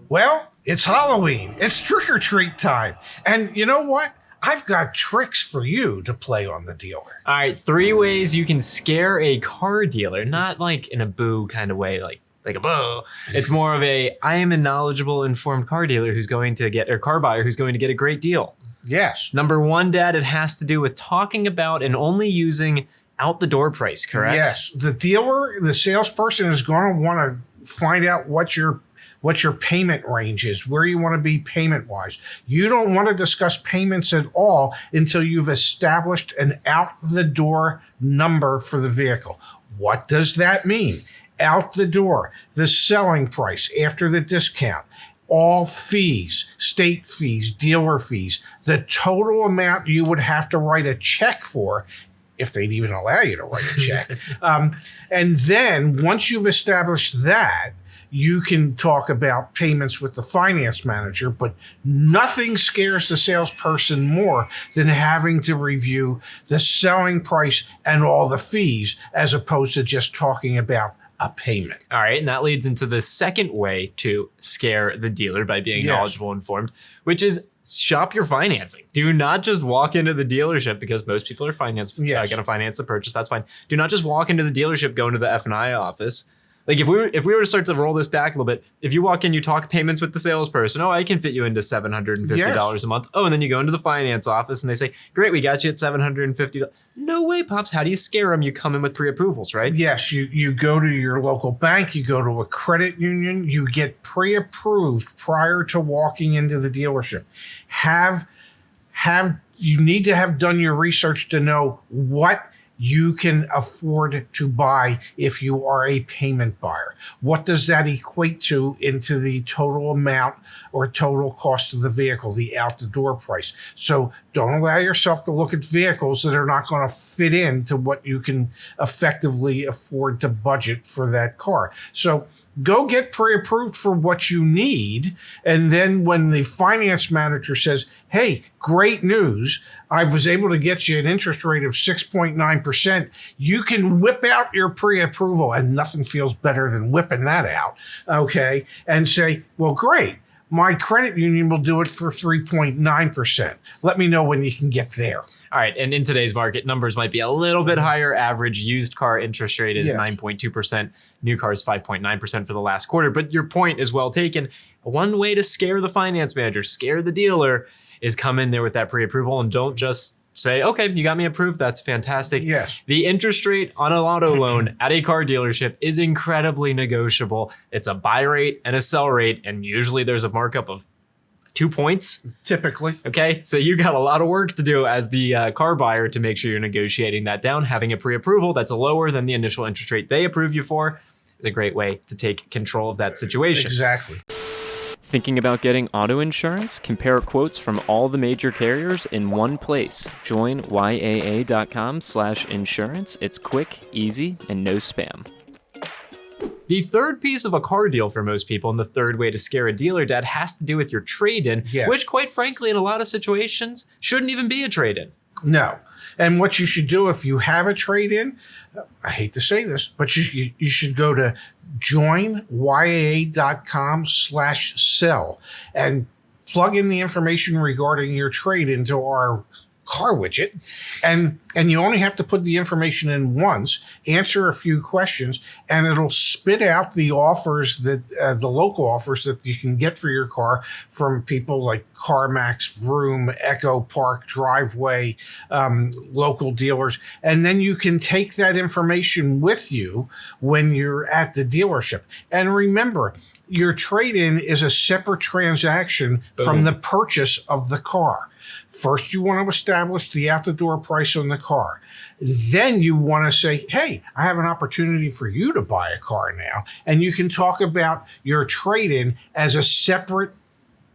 Well, it's Halloween. It's trick-or-treat time. And you know what? I've got tricks for you to play on the dealer. All right, 3 ways you can scare a car dealer, not like in a boo kind of way, like a boo. It's more of a, I am a knowledgeable, informed car dealer who's going to get, or car buyer who's going to get a great deal. Yes. Number 1, Dad, it has to do with talking about and only using out the door price, correct? Yes. The dealer, the salesperson is going to want to find out what your payment range is, where you want to be payment-wise. You don't want to discuss payments at all until you've established an out-the-door number for the vehicle. What does that mean? Out the door, the selling price after the discount, all fees, state fees, dealer fees, the total amount you would have to write a check for, if they'd even allow you to write a check. And then once you've established that, you can talk about payments with the finance manager, but nothing scares the salesperson more than having to review the selling price and all the fees as opposed to just talking about a payment. All right, and that leads into the second way to scare the dealer by being knowledgeable and informed, which is shop your financing. Do not just walk into the dealership, because most people are going to finance the purchase. That's fine. Do not just walk into the dealership, go into the F&I office. Like if we were to start to roll this back a little bit, if you walk in, you talk payments with the salesperson. Oh, I can fit you into $750 a month. Oh, and then you go into the finance office and they say, great, we got you at $750. No way, Pops. How do you scare them? You come in with pre-approvals, right? Yes, you go to your local bank, you go to a credit union, you get pre-approved prior to walking into the dealership. You need to have done your research to know what you can afford to buy if you are a payment buyer. What does that equate to into the total amount or total cost of the vehicle, the out-the-door price? So don't allow yourself to look at vehicles that are not going to fit into what you can effectively afford to budget for that car. So go get pre-approved for what you need. And then when the finance manager says, hey, great news, I was able to get you an interest rate of 6.9%, you can whip out your pre-approval, and nothing feels better than whipping that out, okay, and say, well, great. My credit union will do it for 3.9%. Let me know when you can get there. All right. And in today's market, numbers might be a little bit higher. Average used car interest rate is 9.2%. New cars 5.9% for the last quarter. But your point is well taken. One way to scare the finance manager, scare the dealer, is come in there with that pre-approval and don't just say, okay, you got me approved. That's fantastic. Yes. The interest rate on an auto loan at a car dealership is incredibly negotiable. It's a buy rate and a sell rate, and usually there's a markup of 2 points. Typically. Okay, so you got a lot of work to do as the car buyer to make sure you're negotiating that down. Having a pre-approval that's lower than the initial interest rate they approve you for is a great way to take control of that situation. Exactly. Thinking about getting auto insurance? Compare quotes from all the major carriers in one place. Join YAA.com/insurance. It's quick, easy, and no spam. The third piece of a car deal for most people, and the third way to scare a dealer, Dad, has to do with your trade-in, which quite frankly, in a lot of situations, shouldn't even be a trade-in. No. And what you should do if you have a trade-in, I hate to say this, but you should go to joinyaa.com/sell and plug in the information regarding your trade into our car widget. And you only have to put the information in once, answer a few questions, and it'll spit out the offers that the local offers that you can get for your car from people like CarMax, Vroom, Echo Park, Driveway, local dealers. And then you can take that information with you when you're at the dealership. And remember, your trade-in is a separate transaction from the purchase of the car. First, you want to establish the out-the-door price on the car. Then you want to say, hey, I have an opportunity for you to buy a car now. And you can talk about your trade-in as a separate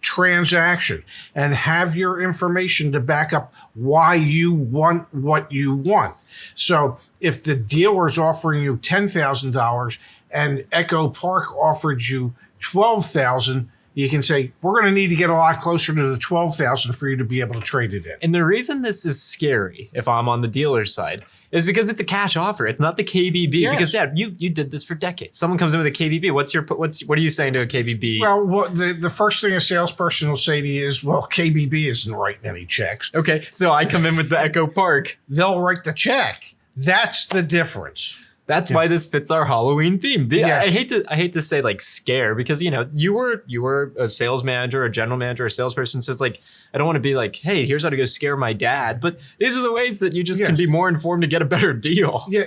transaction and have your information to back up why you want what you want. So if the dealer is offering you $10,000 and Echo Park offered you $12,000, you can say, we're going to need to get a lot closer to the 12,000 for you to be able to trade it in. And the reason this is scary, if I'm on the dealer side, is because it's a cash offer. It's not the KBB. Yes. Because Dad, you did this for decades. Someone comes in with a KBB. What are you saying to a KBB? Well, the first thing a salesperson will say to you is, well, KBB isn't writing any checks. Okay, so I come in with the Echo Park. They'll write the check. That's the difference. That's why this fits our Halloween theme. Yes. I hate to say like scare, because you were a sales manager, a general manager, a salesperson. So it's like, I don't want to be like, hey, here's how to go scare my dad. But these are the ways that you just can be more informed to get a better deal. Yeah,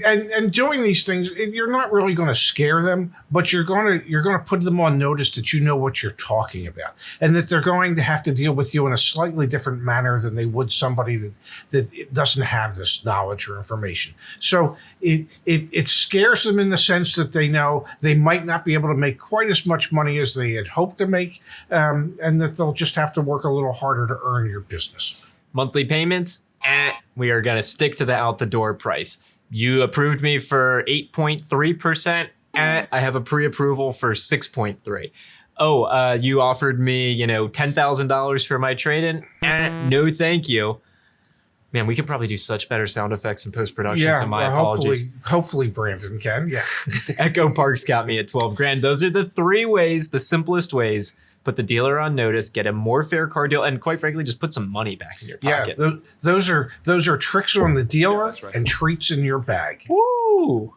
and doing these things, you're not really going to scare them, but you're going to put them on notice that you know what you're talking about, and that they're going to have to deal with you in a slightly different manner than they would somebody that doesn't have this knowledge or information. So it scares them in the sense that they know they might not be able to make quite as much money as they had hoped to make, and that they'll just have to work a little harder to earn your business. Monthly payments, we are going to stick to the out the door price. You approved me for 8.3%. I have a pre-approval for 6.3. Oh, you offered me, $10,000 for my trade-in. No, thank you. Man, we could probably do such better sound effects in post-production. So my apologies. Hopefully Brandon can. Yeah. Echo Park's got me at 12 grand. Those are the 3 ways, the simplest ways. Put the dealer on notice, get a more fair car deal, and quite frankly, just put some money back in your pocket. Yeah, those are tricks on the dealer and treats in your bag. Woo!